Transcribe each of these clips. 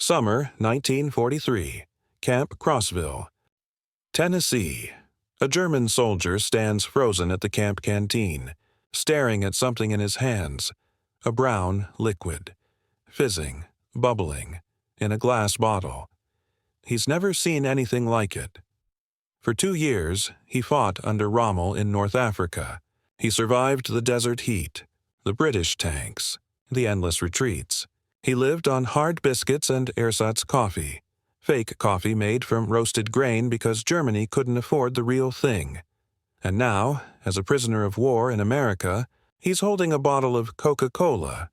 Summer 1943, Camp Crossville, Tennessee. A German soldier stands frozen at the camp canteen, staring at something in his hands, a brown liquid, fizzing, bubbling, in a glass bottle. He's never seen anything like it. For 2 years, he fought under Rommel in North Africa. He survived the desert heat, the British tanks, the endless retreats. He lived on hard biscuits and ersatz coffee, fake coffee made from roasted grain because Germany couldn't afford the real thing. And now, as a prisoner of war in America, he's holding a bottle of Coca Cola.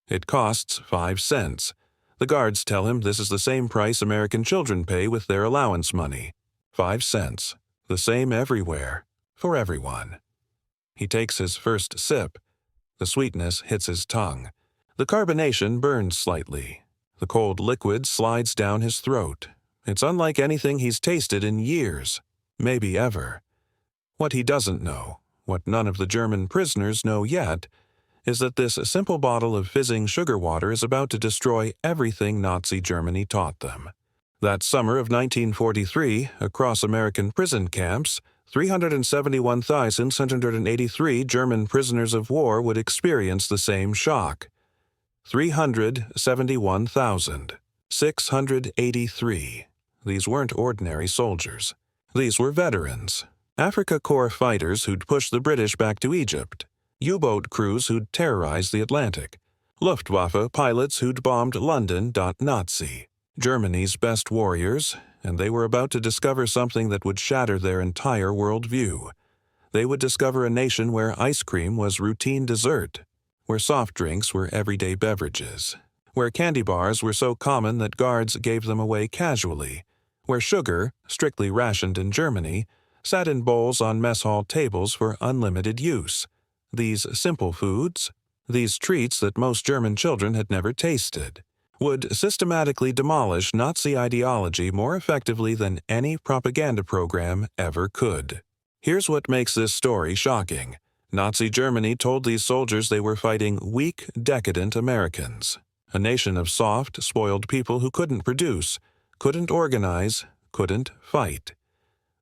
It costs 5 cents. The guards tell him this is the same price American children pay with their allowance money. 5 cents. The same everywhere. For everyone. He takes his first sip. The sweetness hits his tongue. The carbonation burns slightly. The cold liquid slides down his throat. It's unlike anything he's tasted in years, maybe ever. What he doesn't know, what none of the German prisoners know yet, is that this simple bottle of fizzing sugar water is about to destroy everything Nazi Germany taught them. That summer of 1943, across American prison camps, 371,683 German prisoners of war would experience the same shock. 371,683. These weren't ordinary soldiers. These were veterans. Afrika Korps fighters who'd pushed the British back to Egypt. U-boat crews who'd terrorized the Atlantic. Luftwaffe pilots who'd bombed London. Nazi. Germany's best warriors, and they were about to discover something that would shatter their entire worldview. They would discover a nation where ice cream was routine dessert, where soft drinks were everyday beverages, where candy bars were so common that guards gave them away casually, where sugar, strictly rationed in Germany, sat in bowls on mess hall tables for unlimited use. These simple foods, these treats that most German children had never tasted, would systematically demolish Nazi ideology more effectively than any propaganda program ever could. Here's what makes this story shocking. Nazi Germany told these soldiers they were fighting weak, decadent Americans, a nation of soft, spoiled people who couldn't produce, couldn't organize, couldn't fight.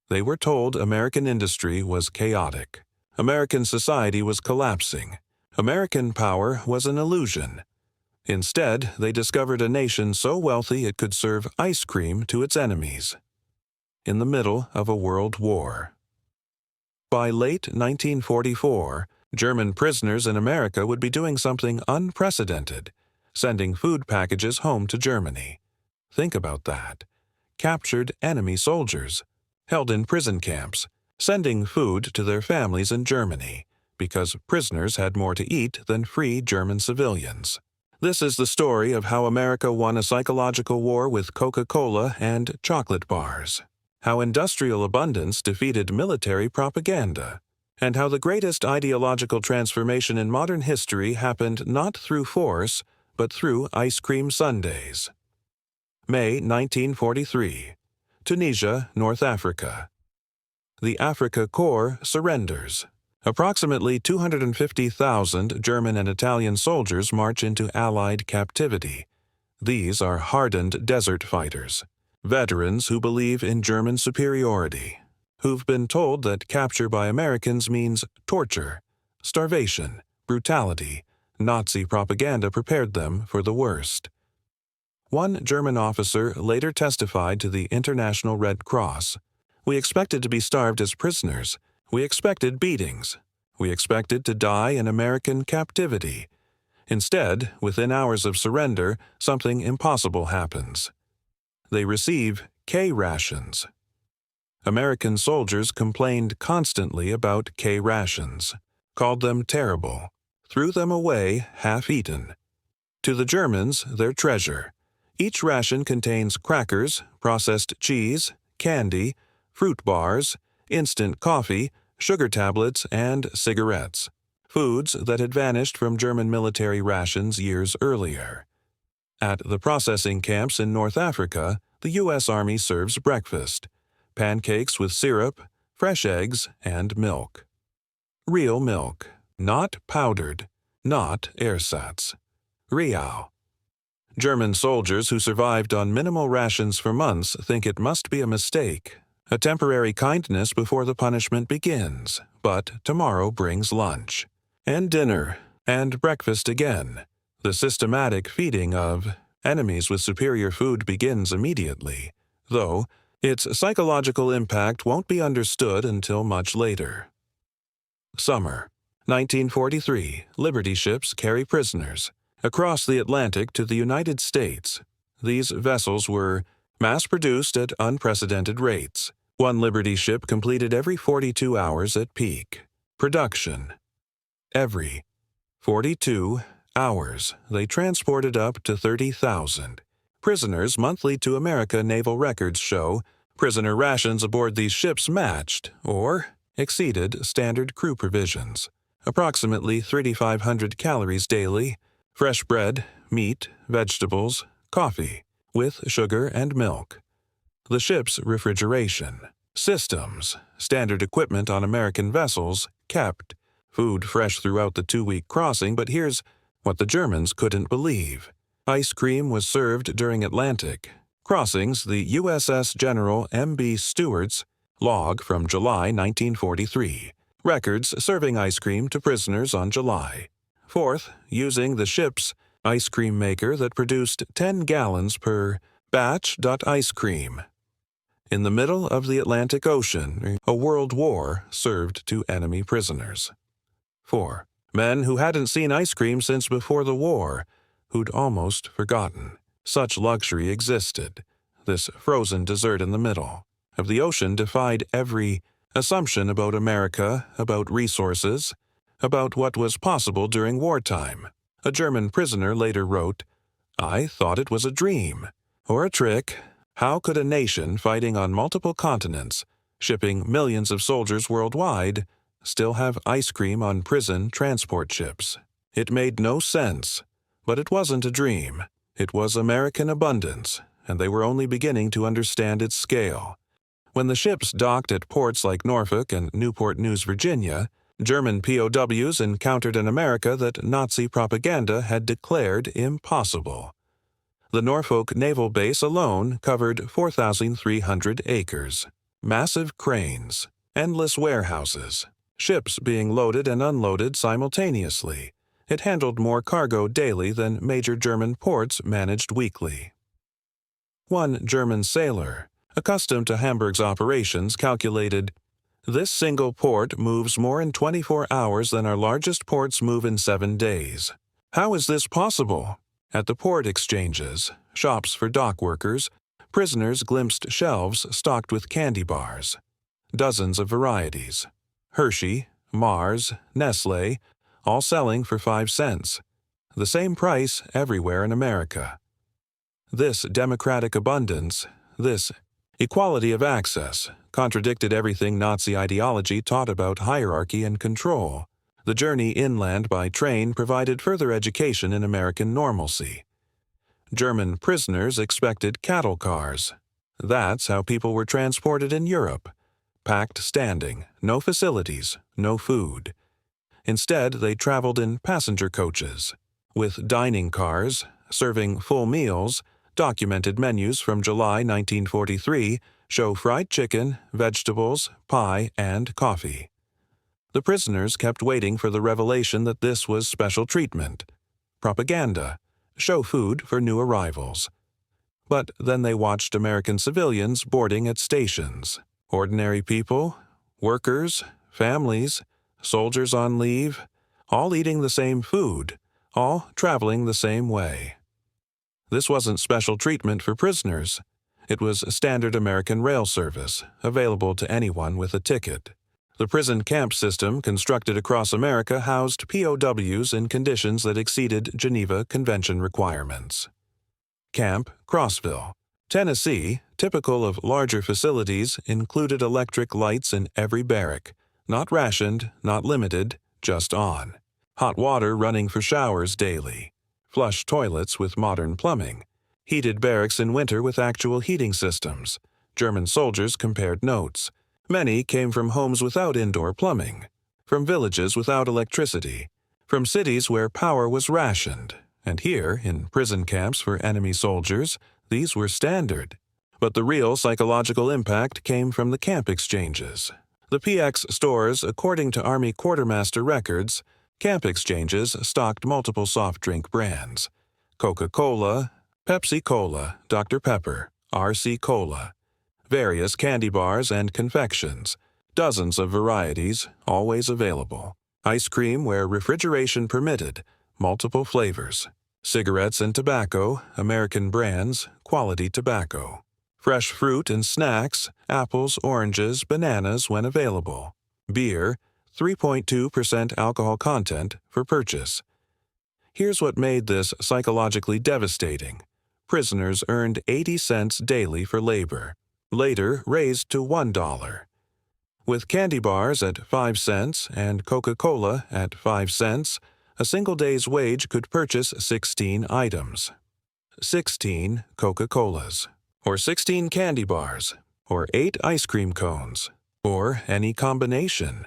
They were told American industry was chaotic. American society was collapsing. American power was an illusion. Instead, they discovered a nation so wealthy it could serve ice cream to its enemies. In the middle of a world war. By late 1944, German prisoners in America would be doing something unprecedented, sending food packages home to Germany. Think about that. Captured enemy soldiers, held in prison camps, sending food to their families in Germany, because prisoners had more to eat than free German civilians. This is the story of how America won a psychological war with Coca Cola and chocolate bars, how industrial abundance defeated military propaganda, and how the greatest ideological transformation in modern history happened not through force, but through ice cream sundaes. May 1943. Tunisia, North Africa. The Afrika Korps surrenders. Approximately 250,000 German and Italian soldiers march into Allied captivity. These are hardened desert fighters, veterans who believe in German superiority, who've been told that capture by Americans means torture, starvation, brutality. Nazi propaganda prepared them for the worst. One German officer later testified to the International Red Cross. "We expected to be starved as prisoners. We expected beatings. We expected to die in American captivity. Instead, within hours of surrender, something impossible happens. They receive K rations." American soldiers complained constantly about K rations, called them terrible, threw them away half-eaten. To the Germans, their treasure. Each ration contains crackers, processed cheese, candy, fruit bars, instant coffee, sugar tablets, and cigarettes, foods that had vanished from German military rations years earlier. At the processing camps in North Africa, the U.S. Army serves breakfast, pancakes with syrup, fresh eggs, and milk. Real milk, not powdered, not ersatz. Real. German soldiers who survived on minimal rations for months think it must be a mistake, a temporary kindness before the punishment begins, but tomorrow brings lunch, and dinner, and breakfast again. The systematic feeding of enemies with superior food begins immediately, though its psychological impact won't be understood until much later. Summer, 1943, Liberty ships carry prisoners across the Atlantic to the United States. These vessels were mass-produced at unprecedented rates. One Liberty ship completed every 42 hours at peak production. Every 42 hours, they transported up to 30,000 prisoners monthly. To America naval records show prisoner rations aboard these ships matched or exceeded standard crew provisions. Approximately 3,500 calories daily, fresh bread, meat, vegetables, coffee, with sugar and milk. The ship's refrigeration systems, standard equipment on American vessels, kept food fresh throughout the 2-week crossing. But here's what the Germans couldn't believe. Ice cream was served during Atlantic crossings. The USS General M.B. Stewart's log from July 1943 records serving ice cream to prisoners on July 4th using the ship's ice cream maker that produced 10 gallons per batch. Ice cream. In the middle of the Atlantic Ocean, a world war served to enemy prisoners. 4. Men who hadn't seen ice cream since before the war, who'd almost forgotten such luxury existed. This frozen dessert in the middle of the ocean defied every assumption about America, about resources, about what was possible during wartime. A German prisoner later wrote, "I thought it was a dream, or a trick. How could a nation fighting on multiple continents, shipping millions of soldiers worldwide, still have ice cream on prison transport ships? It made no sense, but it wasn't a dream. It was American abundance, and they were only beginning to understand its scale." When the ships docked at ports like Norfolk and Newport News, Virginia, German POWs encountered an America that Nazi propaganda had declared impossible. The Norfolk Naval Base alone covered 4,300 acres. Massive cranes, endless warehouses, ships being loaded and unloaded simultaneously. It handled more cargo daily than major German ports managed weekly. One German sailor, accustomed to Hamburg's operations, calculated, "This single port moves more in 24 hours than our largest ports move in 7 days. How is this possible?" At the port exchanges, shops for dock workers, prisoners glimpsed shelves stocked with candy bars. Dozens of varieties. Hershey, Mars, Nestle, all selling for 5 cents. The same price everywhere in America. This democratic abundance, this equality of access, contradicted everything Nazi ideology taught about hierarchy and control. The journey inland by train provided further education in American normalcy. German prisoners expected cattle cars. That's how people were transported in Europe. Packed standing, no facilities, no food. Instead, they traveled in passenger coaches, with dining cars, serving full meals. Documented menus from July 1943 show fried chicken, vegetables, pie, and coffee. The prisoners kept waiting for the revelation that this was special treatment. Propaganda. Show food for new arrivals. But then they watched American civilians boarding at stations. Ordinary people, workers, families, soldiers on leave, all eating the same food, all traveling the same way. This wasn't special treatment for prisoners. It was a standard American rail service, available to anyone with a ticket. The prison camp system constructed across America housed POWs in conditions that exceeded Geneva Convention requirements. Camp Crossville, Tennessee, typical of larger facilities, included electric lights in every barrack, not rationed, not limited, just on. Hot water running for showers daily. Flush toilets with modern plumbing. Heated barracks in winter with actual heating systems. German soldiers compared notes. Many came from homes without indoor plumbing, from villages without electricity, from cities where power was rationed, And here, in prison camps for enemy soldiers, these were standard. But the real psychological impact came from the camp exchanges. The PX stores, according to Army quartermaster records, camp exchanges stocked multiple soft drink brands: Coca Cola, Pepsi Cola, Dr. Pepper, RC Cola, various candy bars and confections, dozens of varieties, always available. Ice cream where refrigeration permitted, multiple flavors. Cigarettes and tobacco, American brands, quality tobacco. Fresh fruit and snacks, apples, oranges, bananas when available. Beer, 3.2% alcohol content for purchase. Here's what made this psychologically devastating. Prisoners earned 80 cents daily for labor, later raised to $1. With candy bars at 5 cents and Coca Cola at 5 cents, a single day's wage could purchase 16 items. 16 Coca Colas, or 16 candy bars, or 8 ice cream cones, or any combination.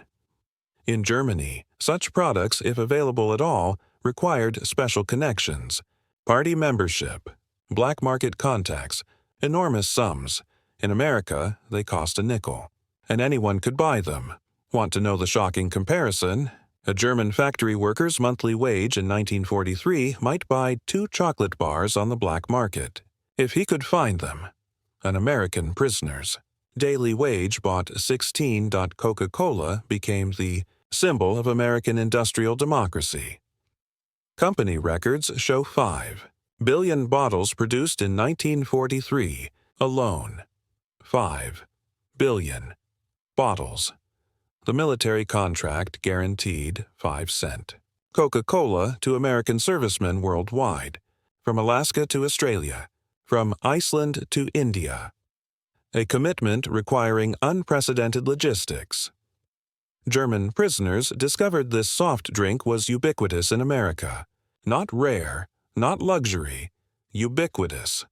In Germany, such products, if available at all, required special connections, party membership, black market contacts, enormous sums. In America, they cost a nickel, and anyone could buy them. Want to know the shocking comparison? A German factory worker's monthly wage in 1943 might buy 2 chocolate bars on the black market, if he could find them. An American prisoner's daily wage bought 16 Coca Cola became the symbol of American industrial democracy. Company records show 5 billion bottles produced in 1943 alone. 5 billion bottles. The military contract guaranteed 5 cents. Coca-Cola to American servicemen worldwide, from Alaska to Australia, from Iceland to India. A commitment requiring unprecedented logistics. German prisoners discovered this soft drink was ubiquitous in America. Not rare, not luxury, ubiquitous.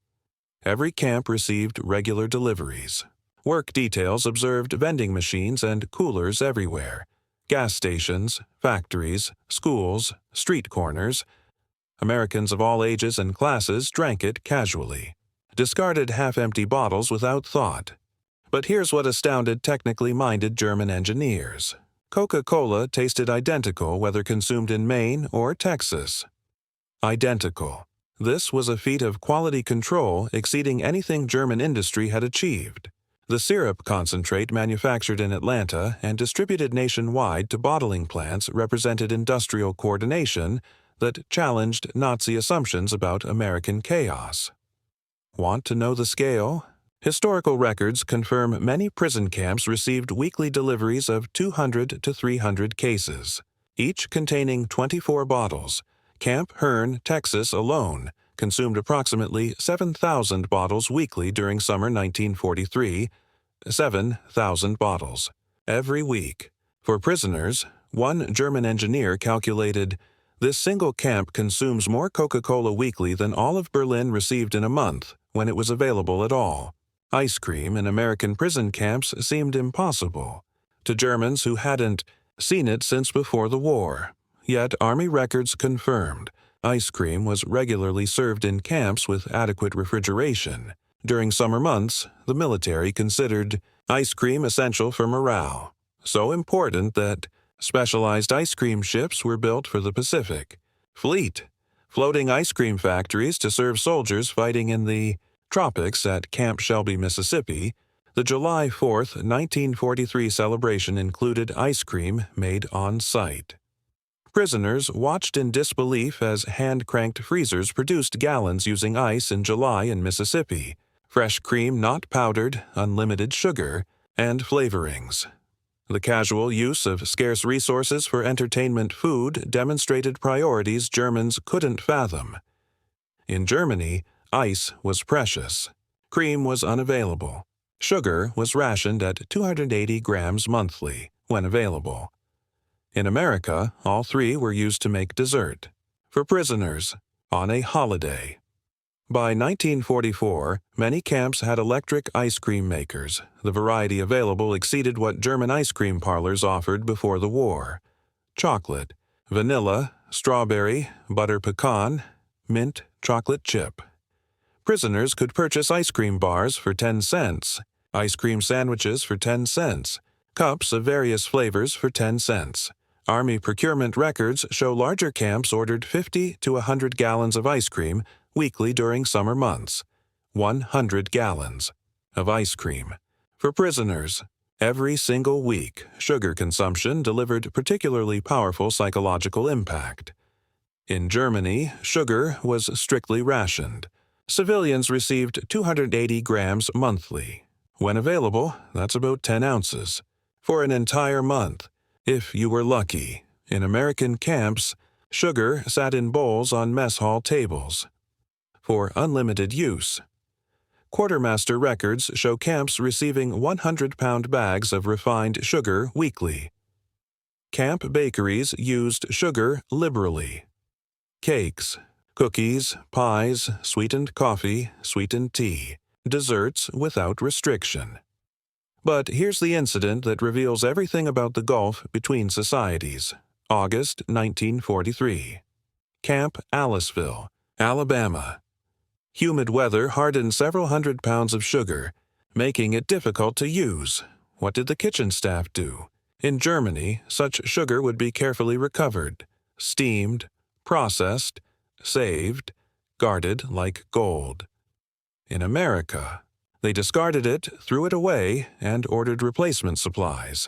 Every camp received regular deliveries. Work details observed vending machines and coolers everywhere. Gas stations, factories, schools, street corners. Americans of all ages and classes drank it casually. Discarded half-empty bottles without thought. But here's what astounded technically minded German engineers. Coca-Cola tasted identical whether consumed in Maine or Texas. Identical. This was a feat of quality control exceeding anything German industry had achieved. The syrup concentrate manufactured in Atlanta and distributed nationwide to bottling plants represented industrial coordination that challenged Nazi assumptions about American chaos. Want to know the scale? Historical records confirm many prison camps received weekly deliveries of 200 to 300 cases, each containing 24 bottles. Camp Hearne, Texas alone consumed approximately 7,000 bottles weekly during summer 1943, 7,000 bottles every week. For prisoners, one German engineer calculated, this single camp consumes more Coca-Cola weekly than all of Berlin received in a month when it was available at all. Ice cream in American prison camps seemed impossible to Germans who hadn't seen it since before the war. Yet Army records confirmed ice cream was regularly served in camps with adequate refrigeration. During summer months, the military considered ice cream essential for morale, so important that specialized ice cream ships were built for the Pacific Fleet, floating ice cream factories to serve soldiers fighting in the tropics at Camp Shelby, Mississippi. The July 4th, 1943 celebration included ice cream made on site. Prisoners watched in disbelief as hand-cranked freezers produced gallons using ice in July in Mississippi, fresh cream not powdered, unlimited sugar, and flavorings. The casual use of scarce resources for entertainment food demonstrated priorities Germans couldn't fathom. In Germany, ice was precious. Cream was unavailable. Sugar was rationed at 280 grams monthly, when available. In America, all 3 were used to make dessert. For prisoners, on a holiday. By 1944, many camps had electric ice cream makers. The variety available exceeded what German ice cream parlors offered before the war. Chocolate, vanilla, strawberry, butter pecan, mint chocolate chip. Prisoners could purchase ice cream bars for 10 cents, ice cream sandwiches for 10 cents, cups of various flavors for 10 cents. Army procurement records show larger camps ordered 50 to 100 gallons of ice cream weekly during summer months. 100 gallons of ice cream. For prisoners, every single week, sugar consumption delivered particularly powerful psychological impact. In Germany, sugar was strictly rationed. Civilians received 280 grams monthly. When available, that's about 10 ounces. For an entire month, if you were lucky. In American camps, sugar sat in bowls on mess hall tables. For unlimited use. Quartermaster records show camps receiving 100-pound bags of refined sugar weekly. Camp bakeries used sugar liberally. Cakes, cookies, pies, sweetened coffee, sweetened tea, desserts without restriction. But here's the incident that reveals everything about the gulf between societies. August 1943. Camp Aliceville, Alabama. Humid weather hardened several hundred pounds of sugar, making it difficult to use. What did the kitchen staff do? In Germany, such sugar would be carefully recovered, steamed, processed, saved, guarded like gold. In America, they discarded it, threw it away, and ordered replacement supplies.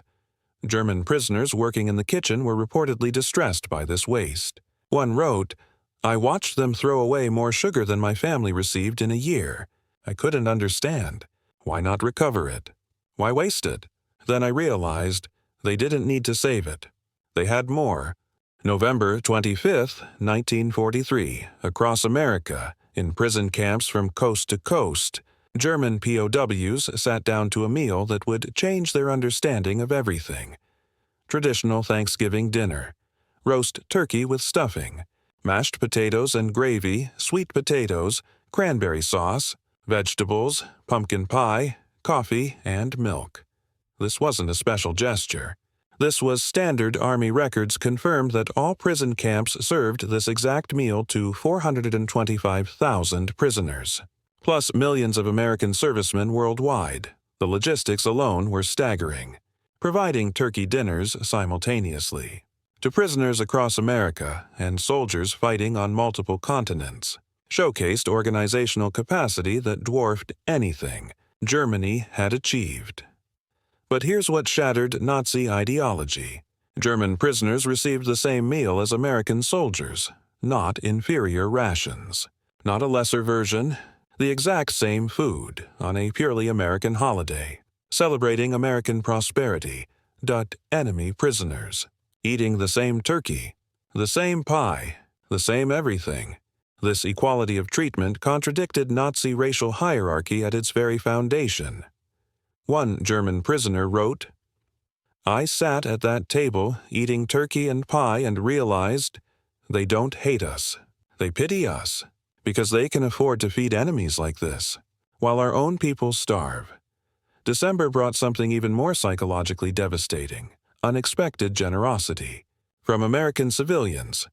German prisoners working in the kitchen were reportedly distressed by this waste. One wrote, "I watched them throw away more sugar than my family received in a year. I couldn't understand. Why not recover it? Why waste it? Then I realized they didn't need to save it. They had more." November 25, 1943, across America, in prison camps from coast to coast, German POWs sat down to a meal that would change their understanding of everything. Traditional Thanksgiving dinner. Roast turkey with stuffing, mashed potatoes and gravy, sweet potatoes, cranberry sauce, vegetables, pumpkin pie, coffee, and milk. This wasn't a special gesture. This was standard Army records confirmed that all prison camps served this exact meal to 425,000 prisoners, plus millions of American servicemen worldwide. The logistics alone were staggering, providing turkey dinners simultaneously to prisoners across America and soldiers fighting on multiple continents, showcased organizational capacity that dwarfed anything Germany had achieved. But here's what shattered Nazi ideology. German prisoners received the same meal as American soldiers, not inferior rations. Not a lesser version, the exact same food on a purely American holiday, celebrating American prosperity, but enemy prisoners. Eating the same turkey, the same pie, the same everything. This equality of treatment contradicted Nazi racial hierarchy at its very foundation. One German prisoner wrote, "I sat at that table eating turkey and pie and realized they don't hate us. They pity us because they can afford to feed enemies like this, while our own people starve." December brought something even more psychologically devastating. Unexpected generosity from American civilians.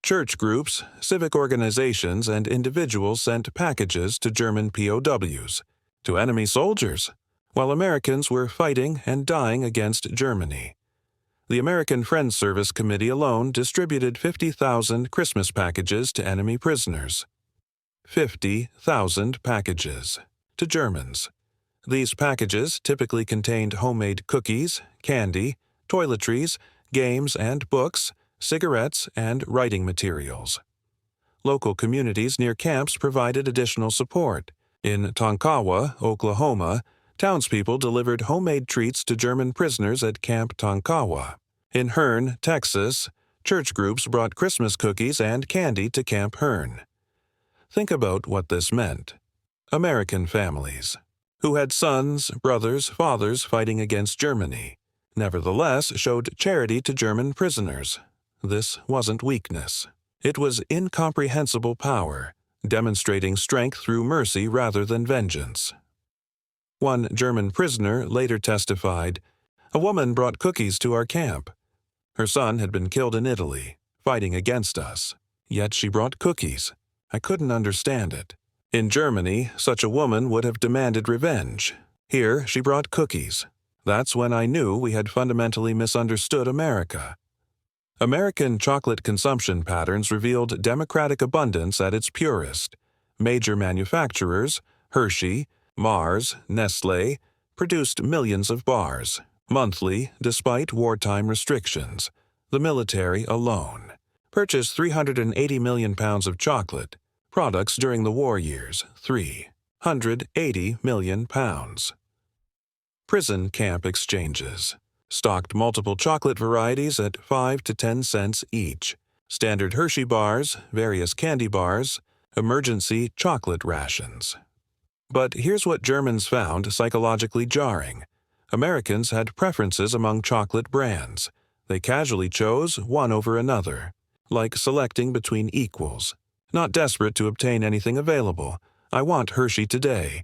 Church groups, civic organizations, and individuals sent packages to German POWs, to enemy soldiers, while Americans were fighting and dying against Germany. The American Friends Service Committee alone distributed 50,000 Christmas packages to enemy prisoners. 50,000 packages to Germans. These packages typically contained homemade cookies, candy, toiletries, games and books, cigarettes, and writing materials. Local communities near camps provided additional support. In Tonkawa, Oklahoma, townspeople delivered homemade treats to German prisoners at Camp Tonkawa. In Hearne, Texas, church groups brought Christmas cookies and candy to Camp Hearne. Think about what this meant. American families, who had sons, brothers, fathers fighting against Germany, nevertheless showed charity to German prisoners. This wasn't weakness. It was incomprehensible power, demonstrating strength through mercy rather than vengeance. One German prisoner later testified, "A woman brought cookies to our camp. Her son had been killed in Italy, fighting against us. Yet she brought cookies. I couldn't understand it. In Germany, such a woman would have demanded revenge. Here, she brought cookies. That's when I knew we had fundamentally misunderstood America. American chocolate consumption patterns revealed democratic abundance at its purest. Major manufacturers, Hershey, Mars, Nestlé, produced millions of bars, monthly, despite wartime restrictions. The military alone purchased 380 million pounds of chocolate. Products during the war years, 380 million pounds. Prison camp exchanges stocked multiple chocolate varieties at 5 to 10 cents each. Standard Hershey bars, various candy bars, emergency chocolate rations. But here's what Germans found psychologically jarring. Americans had preferences among chocolate brands. They casually chose one over another, like selecting between equals. Not desperate to obtain anything available. I want Hershey today.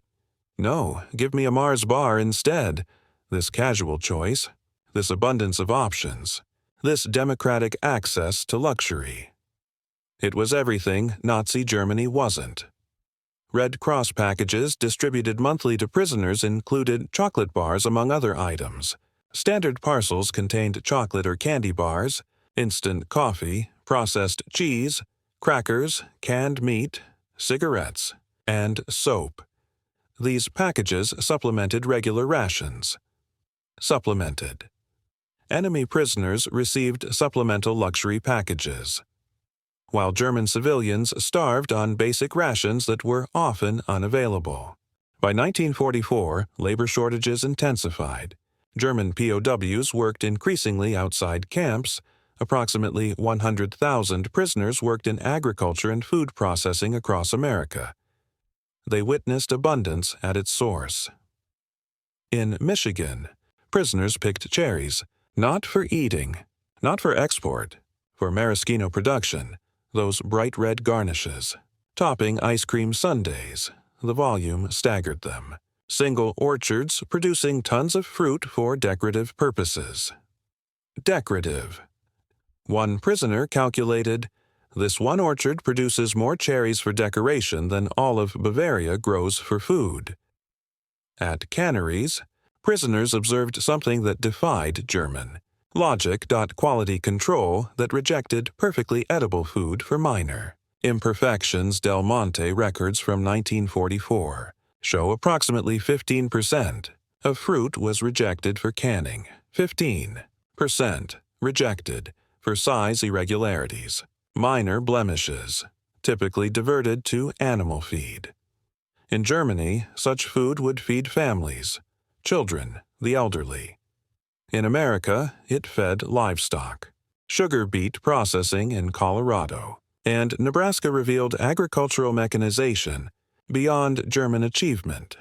No, give me a Mars bar instead. This casual choice, this abundance of options, this democratic access to luxury. It was everything Nazi Germany wasn't. Red Cross packages distributed monthly to prisoners included chocolate bars among other items. Standard parcels contained chocolate or candy bars, instant coffee, processed cheese, crackers, canned meat, cigarettes, and soap. These packages supplemented regular rations. Supplemented. Enemy prisoners received supplemental luxury packages, while German civilians starved on basic rations that were often unavailable. By 1944, labor shortages intensified. German POWs worked increasingly outside camps. Approximately 100,000 prisoners worked in agriculture and food processing across America. They witnessed abundance at its source. In Michigan, prisoners picked cherries, not for eating, not for export, for maraschino production, those bright red garnishes, topping ice cream sundaes. The volume staggered them. Single orchards producing tons of fruit for decorative purposes. Decorative. One prisoner calculated, this one orchard produces more cherries for decoration than all of Bavaria grows for food. At canneries, prisoners observed something that defied German logic. Quality control that rejected perfectly edible food for minor imperfections. Del Monte records from 1944 show approximately 15% of fruit was rejected for canning, 15% rejected for size irregularities, minor blemishes, typically diverted to animal feed. In Germany, such food would feed families, children, the elderly. In America, it fed livestock. Sugar beet processing in Colorado and Nebraska revealed agricultural mechanization beyond German achievement.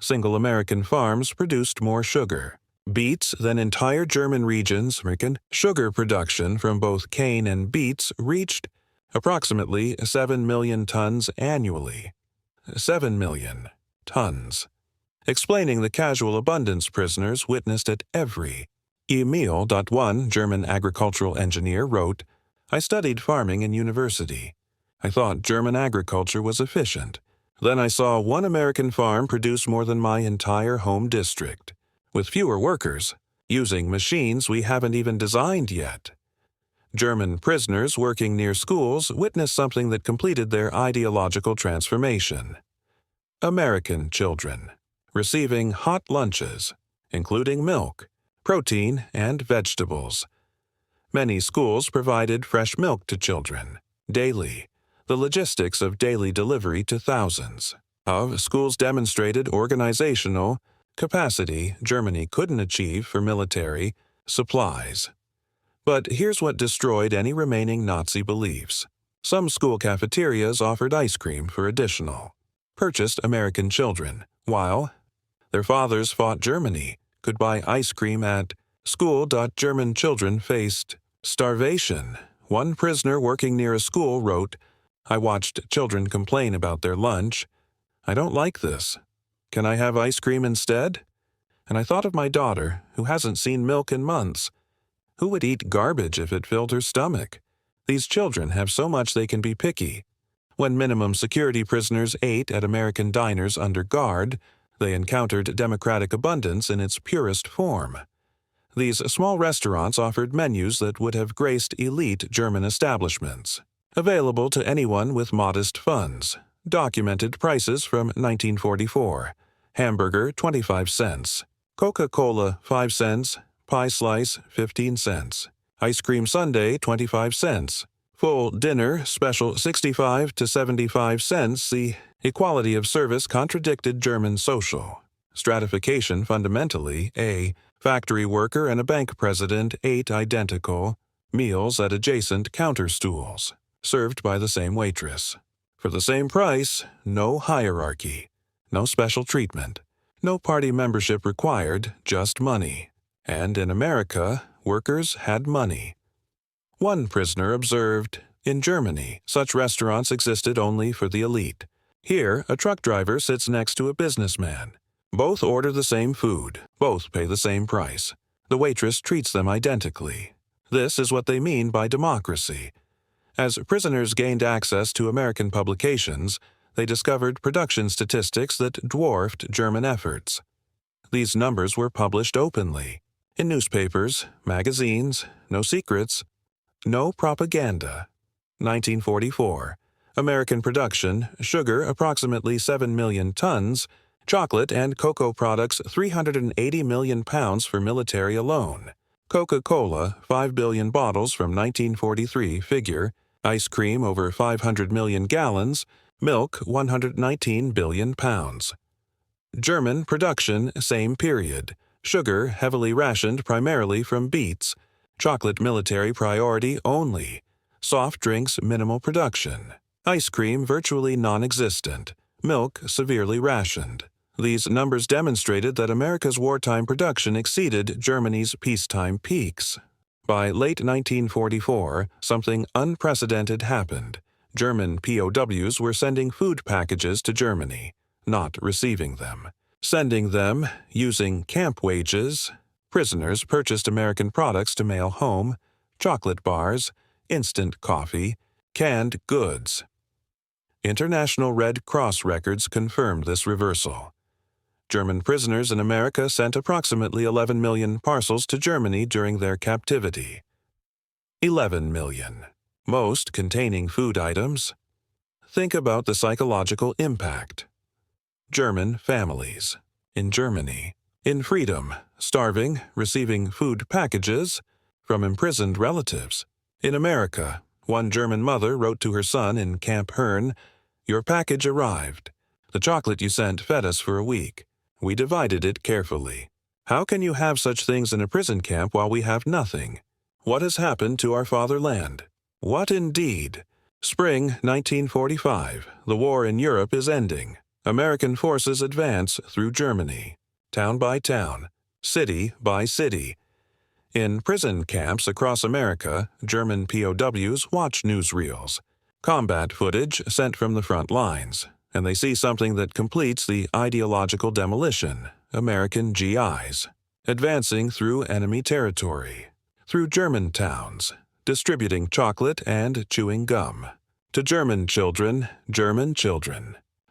Single American farms produced more sugar, beets than entire German regions. Sugar production from both cane and beets reached approximately 7 million tons annually. 7 million tons. Explaining the casual abundance prisoners witnessed at every meal. One German agricultural engineer wrote, I studied farming in university. I thought German agriculture was efficient. Then I saw one American farm produce more than my entire home district, with fewer workers, using machines we haven't even designed yet. German prisoners working near schools witnessed something that completed their ideological transformation. American children receiving hot lunches, including milk, protein, and vegetables. Many schools provided fresh milk to children, daily. The logistics of daily delivery to thousands of schools demonstrated organizational capacity Germany couldn't achieve for military supplies. But here's what destroyed any remaining Nazi beliefs. Some school cafeterias offered ice cream for additional purchased American children, while their fathers fought Germany, could buy ice cream at school. German children faced starvation. One prisoner working near a school wrote, I watched children complain about their lunch. I don't like this. Can I have ice cream instead? And I thought of my daughter, who hasn't seen milk in months. Who would eat garbage if it filled her stomach? These children have so much they can be picky. When minimum security prisoners ate at American diners under guard, they encountered democratic abundance in its purest form. These small restaurants offered menus that would have graced elite German establishments. Available to anyone with modest funds. Documented prices from 1944. Hamburger 25 cents. Coca Cola 5 cents. Pie slice 15 cents. Ice cream sundae 25 cents. Full dinner special 65 to 75 cents. The equality of service contradicted German social stratification fundamentally. A factory worker and a bank president ate identical meals at adjacent counter stools, served by the same waitress. For the same price, no hierarchy, no special treatment, no party membership required, just money. And in America, workers had money. One prisoner observed, in Germany, such restaurants existed only for the elite. Here, a truck driver sits next to a businessman. Both order the same food, both pay the same price. The waitress treats them identically. This is what they mean by democracy. As prisoners gained access to American publications, they discovered production statistics that dwarfed German efforts. These numbers were published openly. In newspapers, magazines, no secrets, no propaganda. 1944. American production, sugar approximately 7 million tons, chocolate and cocoa products 380 million pounds for military alone. Coca Cola 5 billion bottles from 1943 figure, ice cream over 500 million gallons, milk 119 billion pounds. German production same period, sugar heavily rationed primarily from beets, chocolate military priority only, soft drinks minimal production, ice cream virtually non-existent, milk severely rationed. These numbers demonstrated that America's wartime production exceeded Germany's peacetime peaks. By late 1944, something unprecedented happened. German POWs were sending food packages to Germany, not receiving them. Sending them, using camp wages, prisoners purchased American products to mail home, chocolate bars, instant coffee, canned goods. International Red Cross records confirmed this reversal. German prisoners in America sent approximately 11 million parcels to Germany during their captivity. 11 million, most containing food items. Think about the psychological impact. German families. In Germany. In freedom, starving, receiving food packages from imprisoned relatives. In America, one German mother wrote to her son in Camp Hearne, "Your package arrived. The chocolate you sent fed us for a week. We divided it carefully. How can you have such things in a prison camp while we have nothing? What has happened to our fatherland? What indeed? Spring 1945. The war in Europe is ending. American forces advance through Germany, town by town, city by city. In prison camps across America, German POWs watch newsreels, combat footage sent from the front lines, and they see something that completes the ideological demolition, American GIs, advancing through enemy territory, through German towns, distributing chocolate and chewing gum. To German children,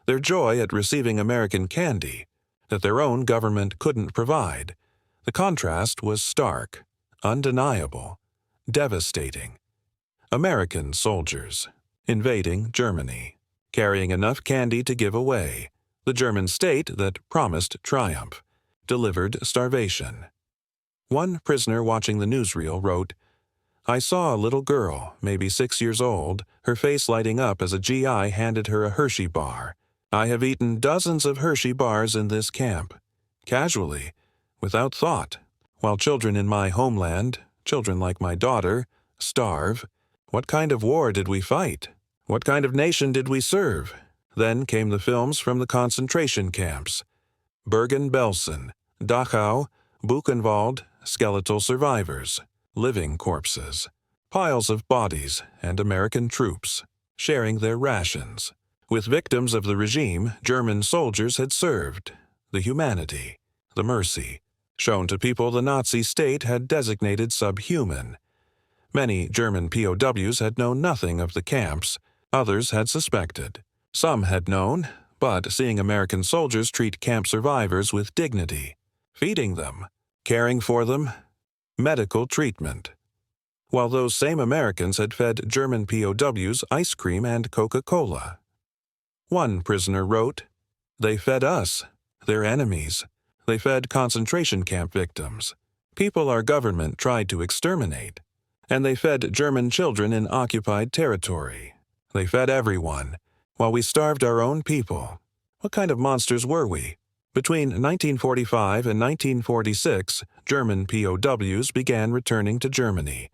their joy at receiving American candy, that their own government couldn't provide. The contrast was stark, undeniable, devastating. American soldiers, invading Germany, carrying enough candy to give away. The German state that promised triumph, delivered starvation. One prisoner watching the newsreel wrote, "I saw a little girl, maybe 6 years old, her face lighting up as a GI handed her a Hershey bar. I have eaten dozens of Hershey bars in this camp, casually, without thought, while children in my homeland, children like my daughter, starve. What kind of war did we fight? What kind of nation did we serve?" Then came the films from the concentration camps. Bergen-Belsen, Dachau, Buchenwald, skeletal survivors, living corpses, piles of bodies, and American troops, sharing their rations. With victims of the regime, German soldiers had served. The humanity, the mercy, shown to people the Nazi state had designated subhuman. Many German POWs had known nothing of the camps, Others had suspected. Some had known, but seeing American soldiers treat camp survivors with dignity, feeding them, caring for them, medical treatment, while those same Americans had fed German POWs ice cream and Coca Cola. One prisoner wrote, "They fed us, their enemies. They fed concentration camp victims, people our government tried to exterminate. And they fed German children in occupied territory. They fed everyone, while we starved our own people. What kind of monsters were we?" Between 1945 and 1946, German POWs began returning to Germany.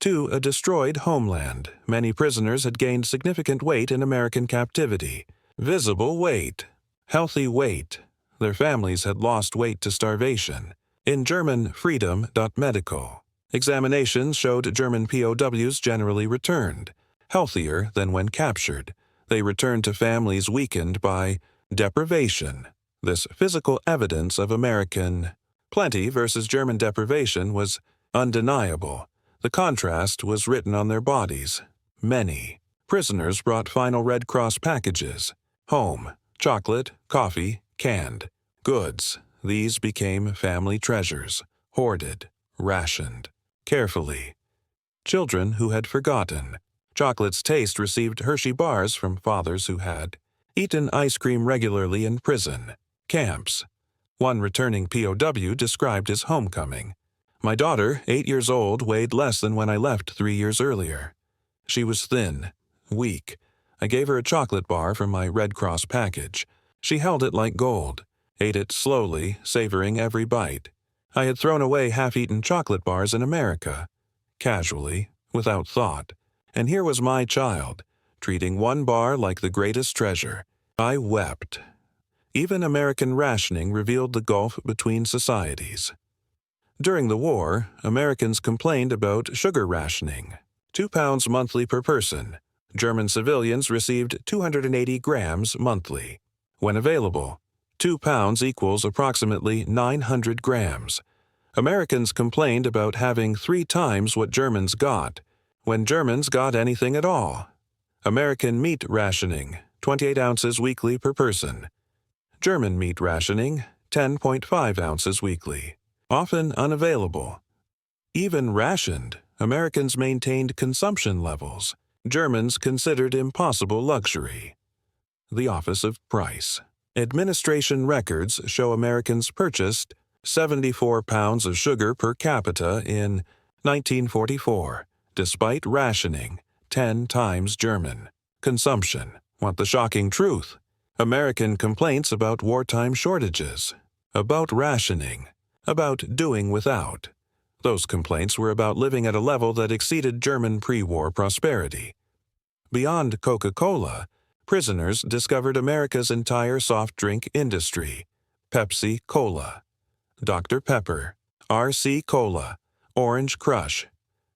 To a destroyed homeland, many prisoners had gained significant weight in American captivity. Visible weight. Healthy weight. Their families had lost weight to starvation. In German freedom.medical, examinations showed German POWs generally returned, healthier than when captured. They returned to families weakened by deprivation. This physical evidence of American plenty versus German deprivation was undeniable. The contrast was written on their bodies. Many prisoners brought final Red Cross packages. Home, chocolate, coffee, canned goods. These became family treasures, hoarded, rationed, carefully. Children who had forgotten. Chocolate's taste received Hershey bars from fathers who had eaten ice cream regularly in prison. Camps. One returning POW described his homecoming. "My daughter, 8 years old, weighed less than when I left 3 years earlier. She was thin, weak. I gave her a chocolate bar from my Red Cross package. She held it like gold, ate it slowly, savoring every bite. I had thrown away half-eaten chocolate bars in America, casually, without thought. And here was my child, treating one bar like the greatest treasure. I wept." Even American rationing revealed the gulf between societies. During the war, Americans complained about sugar rationing. 2 pounds monthly per person. German civilians received 280 grams monthly. When available, 2 pounds equals approximately 900 grams. Americans complained about having 3 times what Germans got, when Germans got anything at all. American meat rationing, 28 ounces weekly per person. German meat rationing, 10.5 ounces weekly. Often unavailable. Even rationed, Americans maintained consumption levels. Germans considered impossible luxury. The Office of Price. Administration records show Americans purchased 74 pounds of sugar per capita in 1944, despite rationing, 10 times German. Consumption. Want the shocking truth? American complaints about wartime shortages, about rationing, about doing without. Those complaints were about living at a level that exceeded German pre-war prosperity. Beyond Coca Cola, prisoners discovered America's entire soft drink industry: Pepsi Cola, Dr. Pepper, RC Cola, Orange Crush,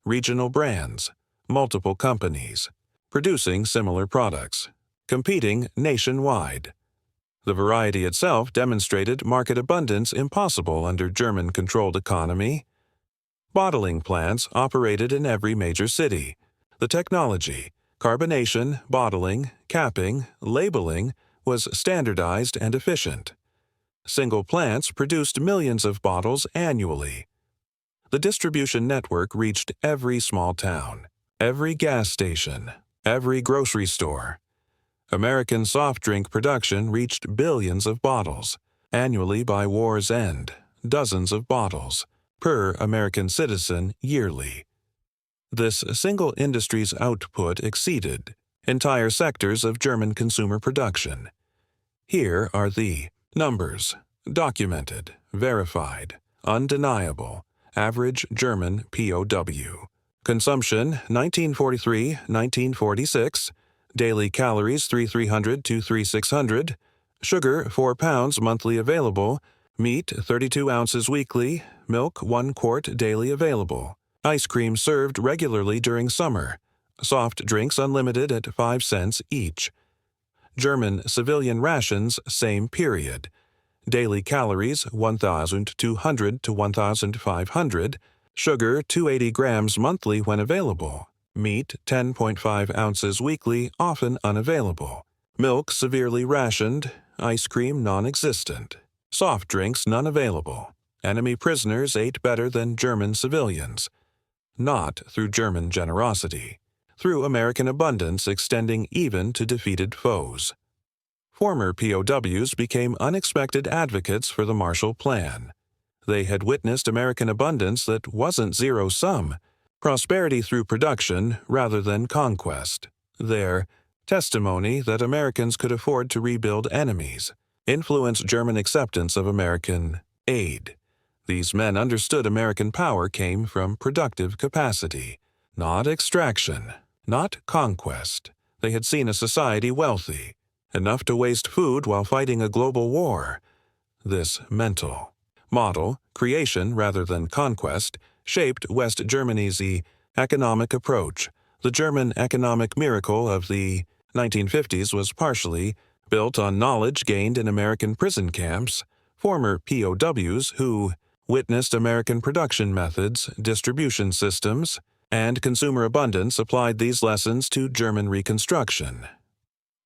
regional brands, multiple companies, producing similar products, competing nationwide. The variety itself demonstrated market abundance impossible under German-controlled economy. Bottling plants operated in every major city. The technology, carbonation, bottling, capping, labeling, was standardized and efficient. Single plants produced millions of bottles annually. The distribution network reached every small town, every gas station, every grocery store. American soft drink production reached billions of bottles. Annually by war's end, dozens of bottles per American citizen yearly. This single industry's output exceeded entire sectors of German consumer production. Here are the numbers: documented, verified, undeniable, average German POW. Consumption 1943-1946, daily calories 3,300 to 3,600, sugar 4 pounds monthly available, meat 32 ounces weekly, milk 1 quart daily available, ice cream served regularly during summer, soft drinks unlimited at 5 cents each. German civilian rations same period. Daily calories 1,200 to 1,500, sugar 280 grams monthly when available, Meat 10.5 ounces weekly, often unavailable. Milk severely rationed, ice cream non-existent. Soft drinks none available. Enemy prisoners ate better than German civilians. Not through German generosity, through American abundance extending even to defeated foes. Former POWs became unexpected advocates for the Marshall Plan. They had witnessed American abundance that wasn't zero-sum, prosperity through production rather than conquest. Their testimony that Americans could afford to rebuild enemies influenced German acceptance of American aid. These men understood American power came from productive capacity, not extraction, not conquest. They had seen a society wealthy, enough to waste food while fighting a global war. This mental model, creation rather than conquest, shaped West Germany's economic approach. The German economic miracle of the 1950s was partially built on knowledge gained in American prison camps. Former POWs who witnessed American production methods, distribution systems, and consumer abundance applied these lessons to German Reconstruction.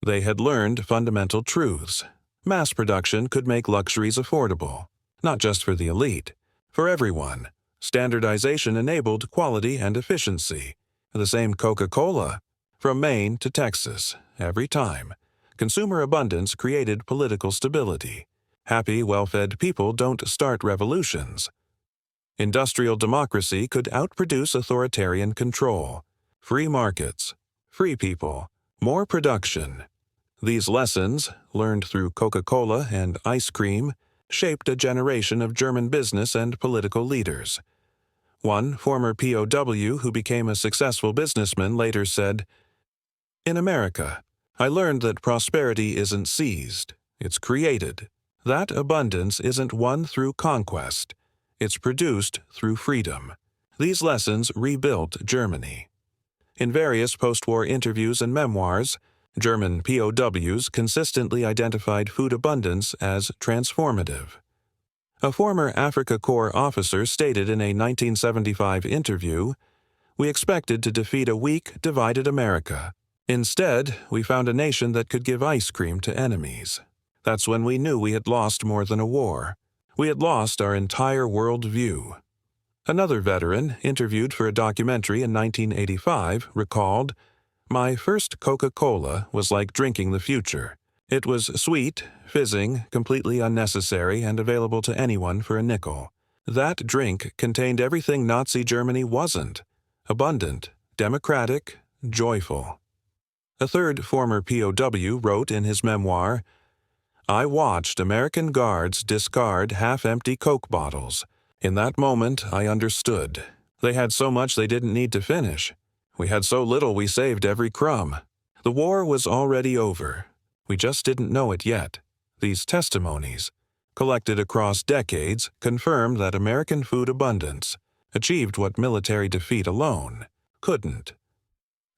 They had learned fundamental truths. Mass production could make luxuries affordable, not just for the elite, for everyone. Standardization enabled quality and efficiency. The same Coca Cola, from Maine to Texas, every time. Consumer abundance created political stability. Happy, well-fed people don't start revolutions. Industrial democracy could outproduce authoritarian control. Free markets, free people, more production. These lessons, learned through Coca Cola and ice cream, shaped a generation of German business and political leaders. One former POW who became a successful businessman later said, "In America, I learned that prosperity isn't seized, it's created. That abundance isn't won through conquest, it's produced through freedom." These lessons rebuilt Germany. In various post-war interviews and memoirs, German POWs consistently identified food abundance as transformative. A former Africa Corps officer stated in a 1975 interview, "We expected to defeat a weak, divided America. Instead, we found a nation that could give ice cream to enemies. That's when we knew we had lost more than a war. We had lost our entire world view." Another veteran, interviewed for a documentary in 1985, recalled, "My first Coca Cola was like drinking the future. It was sweet, fizzing, completely unnecessary, and available to anyone for a nickel. That drink contained everything Nazi Germany wasn't: abundant, democratic, joyful." A third former POW wrote in his memoir, "I watched American guards discard half-empty Coke bottles. In that moment, I understood. They had so much they didn't need to finish. We had so little we saved every crumb. The war was already over. We just didn't know it yet." These testimonies, collected across decades, confirm that American food abundance achieved what military defeat alone couldn't.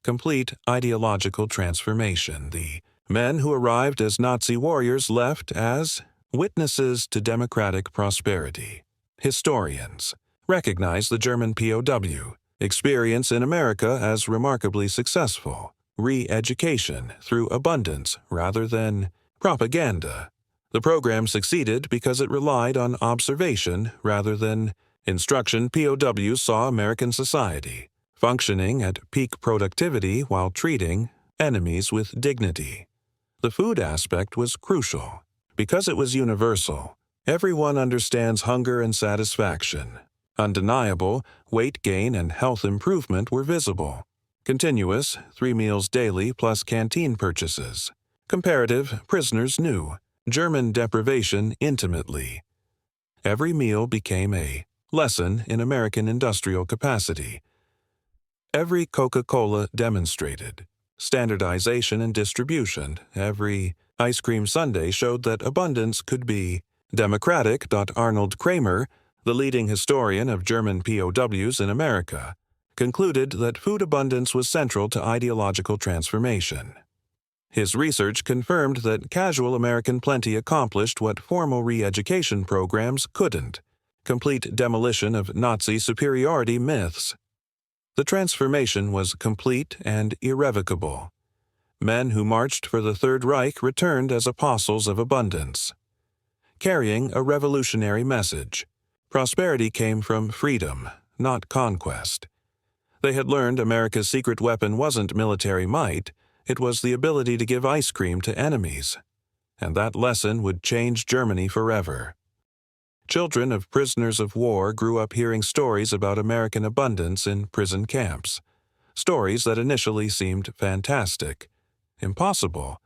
Complete ideological transformation. The men who arrived as Nazi warriors left as witnesses to democratic prosperity. Historians recognize the German POW experience in America as remarkably successful. Re-education through abundance rather than propaganda. The program succeeded because it relied on observation rather than instruction. POWs saw American society functioning at peak productivity while treating enemies with dignity. The food aspect was crucial. Because it was universal, everyone understands hunger and satisfaction. Undeniable, weight gain and health improvement were visible. Continuous, 3 meals daily plus canteen purchases. Comparative, prisoners knew. German deprivation intimately. Every meal became a lesson in American industrial capacity. Every Coca Cola demonstrated standardization and distribution. Every ice cream sundae showed that abundance could be democratic. Arnold Kramer, the leading historian of German POWs in America, concluded that food abundance was central to ideological transformation. His research confirmed that casual American plenty accomplished what formal re-education programs couldn't: complete demolition of Nazi superiority myths. The transformation was complete and irrevocable. Men who marched for the Third Reich returned as apostles of abundance, carrying a revolutionary message. Prosperity came from freedom, not conquest. They had learned America's secret weapon wasn't military might, it was the ability to give ice cream to enemies. And that lesson would change Germany forever. Children of prisoners of war grew up hearing stories about American abundance in prison camps, stories that initially seemed fantastic, impossible,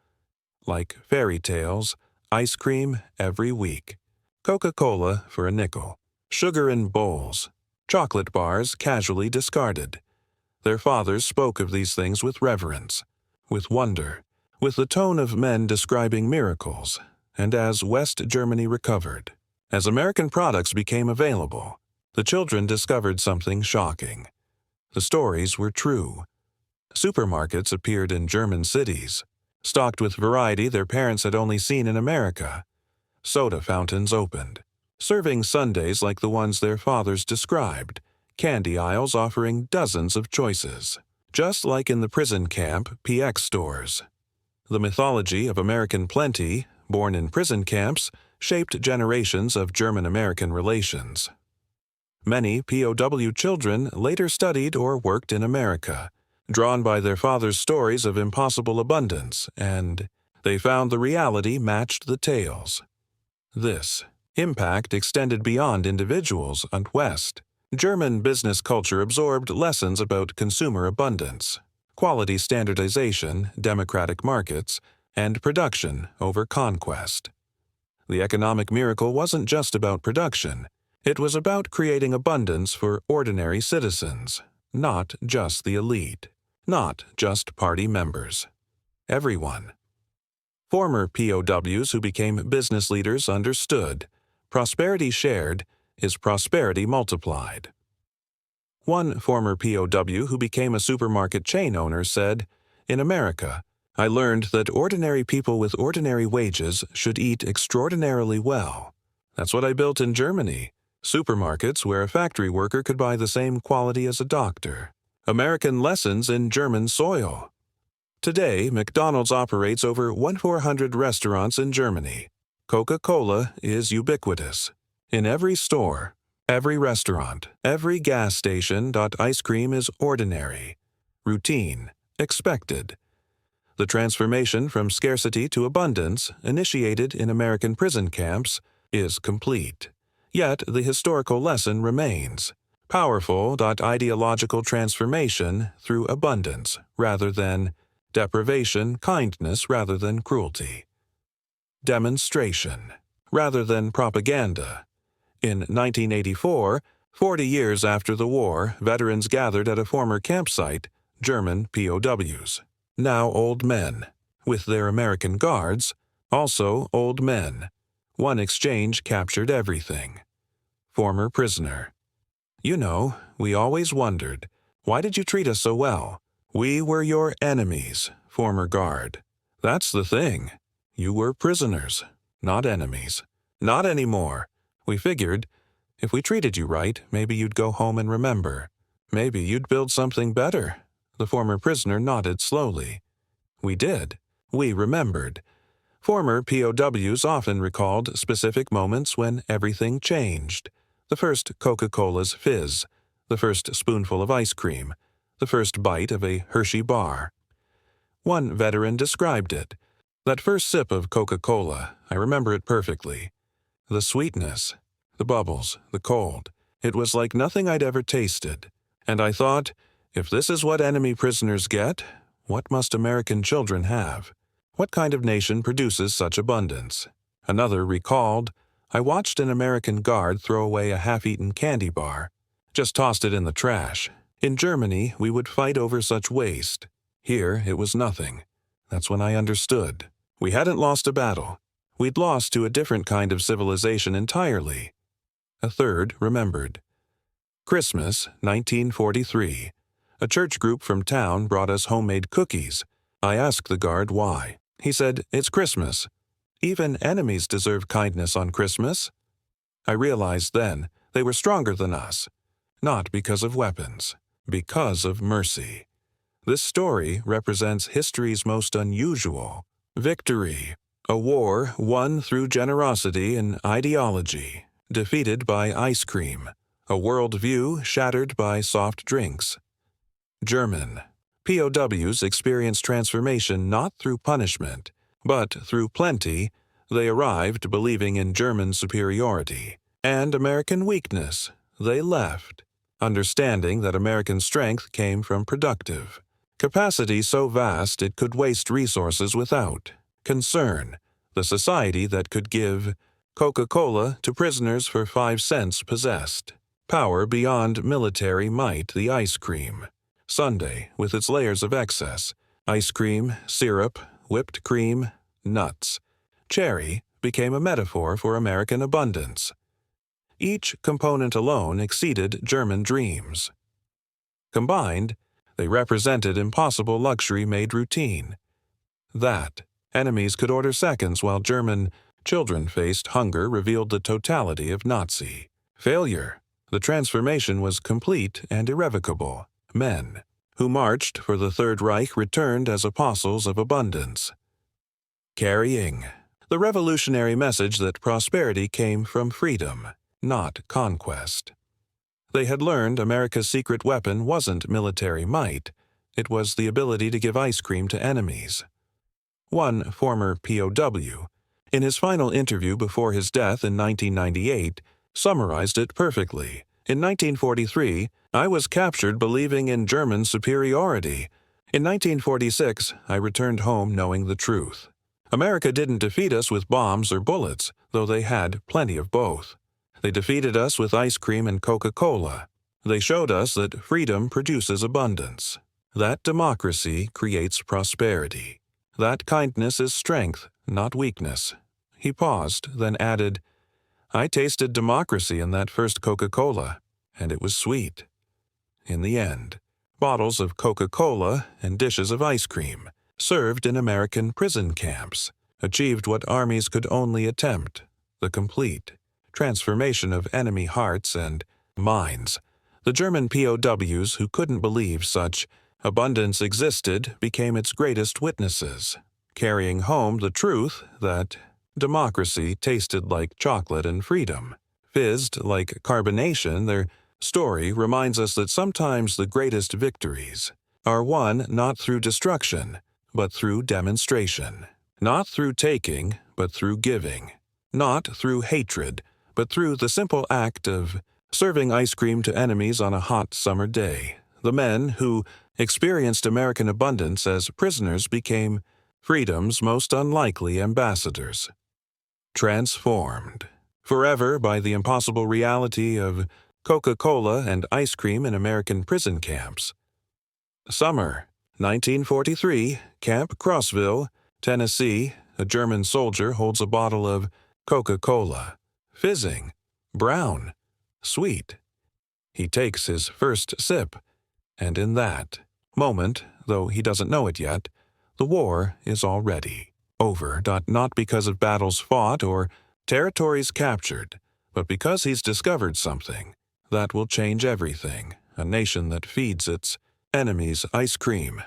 like fairy tales, ice cream every week, Coca Cola for a nickel, sugar in bowls, chocolate bars casually discarded. Their fathers spoke of these things with reverence, with wonder, with the tone of men describing miracles, and as West Germany recovered, as American products became available, the children discovered something shocking. The stories were true. Supermarkets appeared in German cities, stocked with variety their parents had only seen in America. Soda fountains opened, serving sundaes like the ones their fathers described, candy aisles offering dozens of choices, just like in the prison camp PX stores. The mythology of American plenty, born in prison camps, shaped generations of German-American relations. Many POW children later studied or worked in America, drawn by their fathers' stories of impossible abundance, and they found the reality matched the tales. This impact extended beyond individuals and West. German business culture absorbed lessons about consumer abundance, quality standardization, democratic markets, and production over conquest. The economic miracle wasn't just about production. It was about creating abundance for ordinary citizens, not just the elite, not just party members. Everyone. Former POWs who became business leaders understood prosperity shared is prosperity multiplied. One former POW who became a supermarket chain owner said, "In America, I learned that ordinary people with ordinary wages should eat extraordinarily well. That's what I built in Germany. Supermarkets where a factory worker could buy the same quality as a doctor. American lessons in German soil." Today, McDonald's operates over 1,400 restaurants in Germany. Coca Cola is ubiquitous. In every store, every restaurant, every gas station, ice cream is ordinary, routine, expected. The transformation from scarcity to abundance, initiated in American prison camps, is complete. Yet the historical lesson remains. Powerful ideological transformation through abundance rather than deprivation, kindness rather than cruelty. Demonstration rather than propaganda. In 1984, 40 years after the war, veterans gathered at a former campsite, German POWs. Now old men, with their American guards, also old men. One exchange captured everything. Former prisoner. "You know, we always wondered, why did you treat us so well? We were your enemies." Former guard. "That's the thing. You were prisoners, not enemies. Not anymore. We figured, if we treated you right, maybe you'd go home and remember. Maybe you'd build something better." The former prisoner nodded slowly. "We did. We remembered." Former POWs often recalled specific moments when everything changed. The first Coca-Cola's fizz, the first spoonful of ice cream, the first bite of a Hershey bar. One veteran described it. "That first sip of Coca-Cola, I remember it perfectly. The sweetness, the bubbles, the cold. It was like nothing I'd ever tasted. And I thought, if this is what enemy prisoners get, what must American children have? What kind of nation produces such abundance?" Another recalled, "I watched an American guard throw away a half-eaten candy bar. Just tossed it in the trash. In Germany, we would fight over such waste. Here, it was nothing. That's when I understood. We hadn't lost a battle. We'd lost to a different kind of civilization entirely." A third remembered. Christmas, 1943. A church group from town brought us homemade cookies. I asked the guard why. He said, "It's Christmas. Even enemies deserve kindness on Christmas." I realized then they were stronger than us, not because of weapons, because of mercy. This story represents history's most unusual victory, a war won through generosity and ideology, defeated by ice cream, a worldview shattered by soft drinks. German POWs experienced transformation not through punishment, but through plenty. They arrived believing in German superiority and American weakness. They left, understanding that American strength came from productive capacity so vast it could waste resources without concern, the society that could give Coca Cola to prisoners for 5 cents possessed, power beyond military might, the ice cream. Sundae, with its layers of excess, ice cream, syrup, whipped cream, nuts. Cherry became a metaphor for American abundance. Each component alone exceeded German dreams. Combined, they represented impossible luxury made routine. That enemies could order seconds while German children faced hunger revealed the totality of Nazi failure. The transformation was complete and irrevocable. Men who marched for the Third Reich returned as apostles of abundance, carrying the revolutionary message that prosperity came from freedom, not conquest. They had learned America's secret weapon wasn't military might, it was the ability to give ice cream to enemies. One former POW, in his final interview before his death in 1998, summarized it perfectly. In 1943, I was captured believing in German superiority. In 1946, I returned home knowing the truth. America didn't defeat us with bombs or bullets, though they had plenty of both. They defeated us with ice cream and Coca Cola. They showed us that freedom produces abundance, that democracy creates prosperity, that kindness is strength, not weakness. He paused, then added, I tasted democracy in that first Coca Cola, and it was sweet. In the end, bottles of Coca Cola and dishes of ice cream, served in American prison camps, achieved what armies could only attempt, the complete transformation of enemy hearts and minds. The German POWs who couldn't believe such abundance existed became its greatest witnesses, carrying home the truth that democracy tasted like chocolate and freedom, fizzed like carbonation. Their story reminds us that sometimes the greatest victories are won not through destruction, but through demonstration, not through taking, but through giving, not through hatred, but through the simple act of serving ice cream to enemies on a hot summer day. The men who experienced American abundance as prisoners became freedom's most unlikely ambassadors, transformed forever by the impossible reality of Coca Cola and ice cream in American prison camps. Summer 1943, Camp Crossville, Tennessee. A German soldier holds a bottle of Coca Cola, fizzing, brown, sweet. He takes his first sip, and in that moment, though he doesn't know it yet, the war is already over, not because of battles fought or territories captured, but because he's discovered something that will change everything, a nation that feeds its enemies ice cream,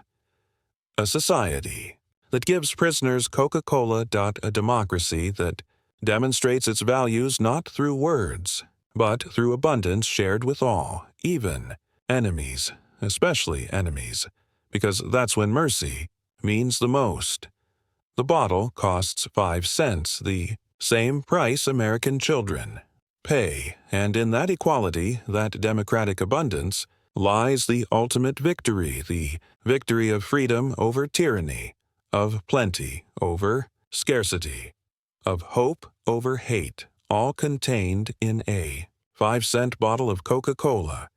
a society that gives prisoners Coca Cola. A democracy that demonstrates its values not through words, but through abundance shared with all, even enemies, especially enemies, because that's when mercy means the most. The bottle costs 5 cents, the same price American children pay, and in that equality, that democratic abundance, lies the ultimate victory, the victory of freedom over tyranny, of plenty over scarcity, of hope over hate, all contained in a 5-cent bottle of Coca Cola.